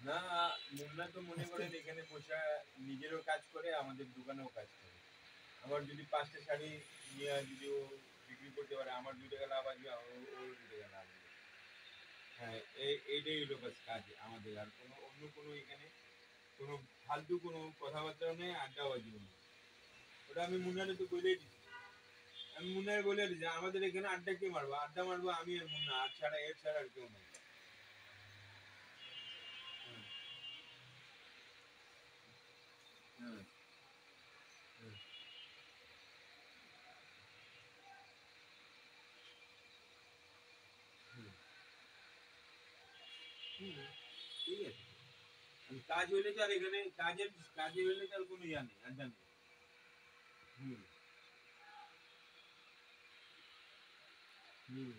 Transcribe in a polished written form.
না, মুন্না তো মনে আজকে করেন এখানে বসে নিজেরও কাজ করে, আমাদের দোকানেও কাজ করে। আবার যদি ৫ টা শাড়ি নিয়ে যদি ও বিক্রি করতে পারে, আমার ৳২ লাভ আসবে, ওর ৳২ লাভ হবে। হ্যাঁ, এইটাই হলো বাস কাজ আমাদের। আর অন্য কোনো এখানে কোনো ফালতু কোনো কথাবার্তাও নেই, আড্ডাবাজিও নেই। ওটা আমি মুন্নারে তো বলেই দিছি। আমি মুন্নারে বলে দিছি, আমাদের এখানে আড্ডা কে মারবো? আড্ডা মারবো আমি আর মুন্না, এর ছাড়া আর কেউ নাই। হুম, হুম, হুম, হুম, হুম, ঠিক আছে। কাজ হইলে তো আর এখানে কাজে হইলে তো আর কোনো ইয়া নেই, আড্ডা নেই। হুম, হুম।